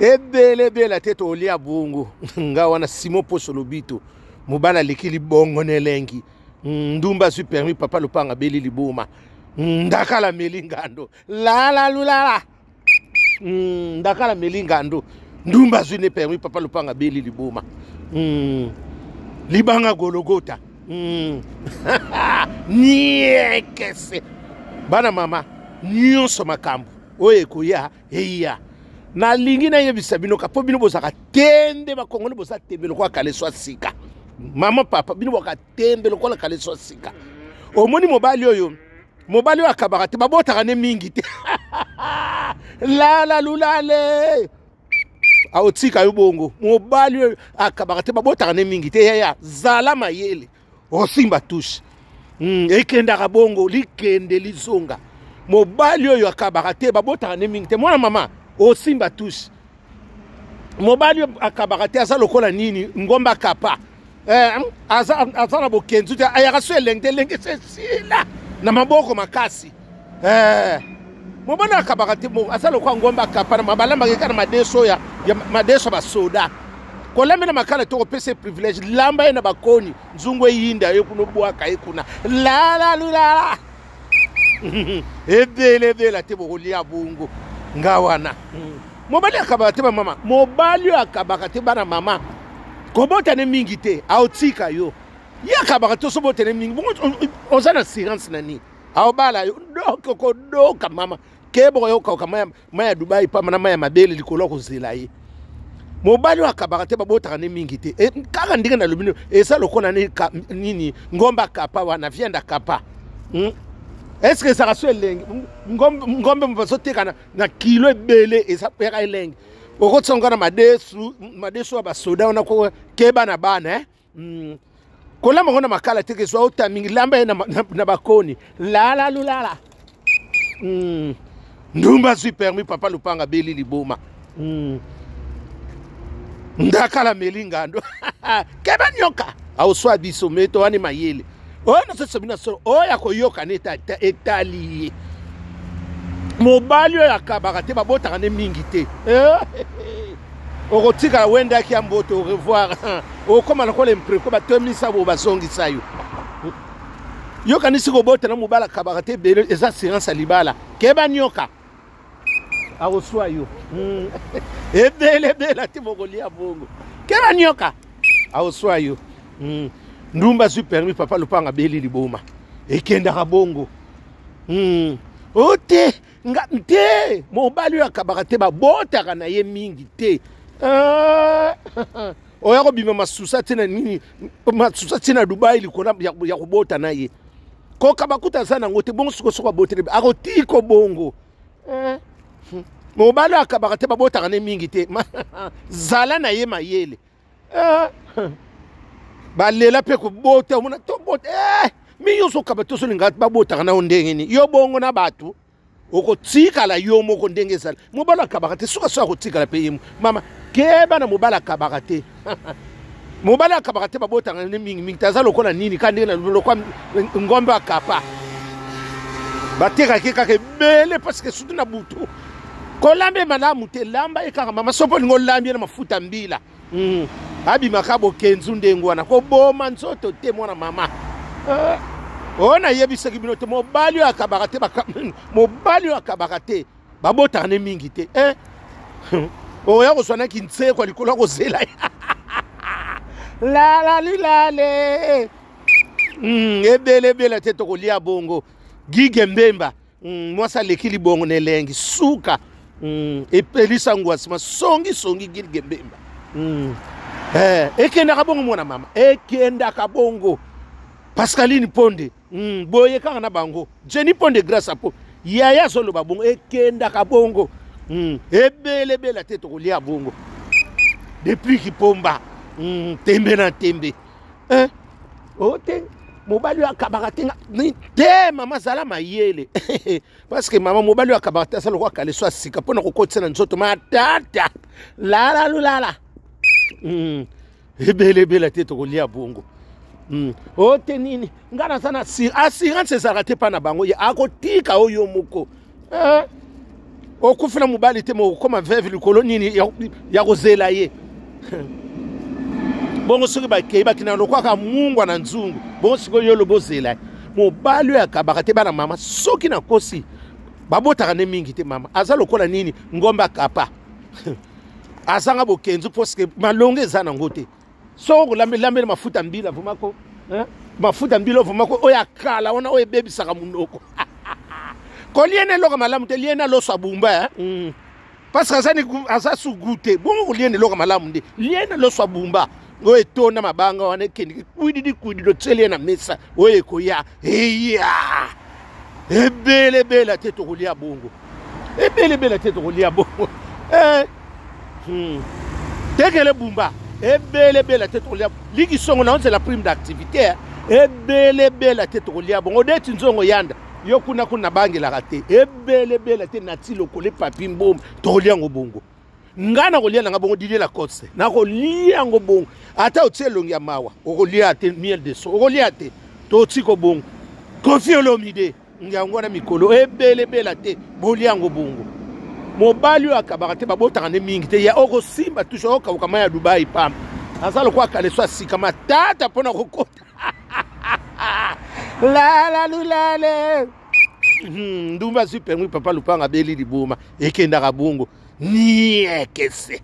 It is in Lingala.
Ebele bela teto olia bungu nga wana Simon Poso lobito mubala likili bongo nelengi ndumba su permis papa lupanga beli libuma ndakala melingando la lulala ndakala melingando ndumba su ne permis papa lupanga beli libuma libanga gologota niekese bana mama nyonso makambo oye kuya eya na lingi na yebisa bino kapo bino bozaka tembe bakongole boza tembe lokwa kale swa sika mama papa bino boka tembe lokwa kale swa sika omoni mobali oyo akabaka te babotaka ne mingi te la lulale aotika yo bongo mobali oyo akabaka te babotaka ne mingi te ya zala mayele osimba touche ekendaka bongo likende lizonga mobali oyo akabaka te babotaka ne mingi te mwana mama osimba touche mobali akabaka te aza lokola nini ngomba kapa aza na bokenzu te ayaka so elenge sesila na maboko makasi mobali akabaka te aza lokola ngomba kapa na mabalamba keka na madeso ya madeso basoda kolamela makala to kopesa privilege lamba ye na bakoni nzungu eyinda yo kuno bwaka ekuna la lulala ebele te bokolia bungu ngawana mobali akabaka te ba mama mobali akabaka te bana mama kobota ne mingi te aotika yo ya akabaka to so bota ne mingi oza na assurance nani aobala yo ko doka mama kebo yo ka maya Dubai pa mana maya mabele likolo ko zela ye mobali akabaka te babota ne mingi te kaka ndinga na lubino esa lokona nini ngomba kapa wana vienda kapa est-ce que ça rassure l'eng ngombe mvazoteka na kilo ebele esapeka eleng okotsonga na madesu abasoda ona ko keba na bana kolama ngona makala teke so utamingi lamba na bakoni la lulala ndumba su permis papa lupanga beli liboma ndakala melingando keba nyoka au swa biso meto ani mayele ona se sabina so oya koyoka neta etali mobali oyo akabaka te babotaka ne mingi te okotika wenda ki amboto au revoir okoma na kola impreko batomisa bo bazongisa yo yoka nisi kobota na mobala akabaka te bele eza assurance libala keba nyoka akoswa yo ebele te bokolia bongo keba nyoka akoswa yo ndumba su permis papa lupanga beli liboma ekendaka bongo ote nga te mobali akabaka te babotaka na ye mingi te oya kobima masusa te na nini masusa te na Dubai likona ya kubota na ye koka bakuta za nango te bongo soko abotere akotiko bongo mobali akabaka te babotaka ne mingi te zala na ye mayele balela pe ko bota mona to bota mi yo so kabato so linga babota na ondenge ni yo bongo na batu okotika la yo moko ndenge sala mobala kabaka te suka so akotika la pe mama keba na mobala kabaka te mobala kabaka te babota na mingi taza lokola nini kande na lokwa ngombe akapa bateka keka ke bele parce que sutu na butu kolambe malamu te lamba ekaka mama sopo ngolambi na mafuta mbila abi makabo kenzu ndengu wana ko boma nzoto te mwana mama ona yebisa kibino te mobali akabaka te mobali akabaka te babota ne mingi te oya ko swana kintse kwa likolo ko zela la lilale ebele te to kolia bongo gige mbemba mwasa lekili bongo nelengi suka epelisa ngwasima songi gige mbemba ekenda kabongo mwana mama ekenda kabongo Pascaline Ponde boye kanga na bango Jenny Ponde grâce à po yaya solo babongo ekenda kabongo ebele te to kolia bongo depuis kipomba tembe na tembe ote mobali akabaka te mama zala mayele parce que mama mobali akabaka te sala kwa kale so sika pona kokotsa na nzoto matata la lulala ebele te to kolia bongo ote nini ngana sana assurance ezalaka te pa na bango ye akotika oyo moko okufuna mobali te mokoma veve likolo nini ya kozela ye bongo soki bakei bakina lokwaka mungwa na nzungu bongo sikoyo yo lobozela mobali oyo akabaka te bana mama soki nakosi babotaka ne mingi te mama aza lokola nini ngombe akapa azanga bokenzu poske malongo eza nango te soko lambela mafuta mbila vumako mafuta mbila vumako oyo akala wana oyo ebebisaka munoko koliene loka malamu te liena loso abumba parce que aza sugu te bongo koliene loka malamu nde liena loso abumba oyo etonda mabanga wana ekendi kuididi lotseli na mesa oyo ekoya eya ebelebela te tokolia bongo ebelebela te tokolia bongo tekele bumba ebelebela te tokolia liki songo na onse la prime d'activité ebelebela te tokolia bongo deti nzongo yanda yo kuna bangela te ebelebela te nati lokole papi mbom tokolia ngo bongo ngana kolia na bongo dile la kotse na kolia ngo bongo ata otselongi ya mawa okolia te miel de so okolia te to tiko bongo kofi olomide ngangwana mikolo ebelebela te bolia ngo bongo mobali oyo akabaka te babotaka ne mingi te ya okosimba toujours okauka mai ya Dubai pam aza lokwa kaleso asika matata mpona kokota lale ndumba zwi pengwi papa lupanga beli liboma ekendaka bongo niekese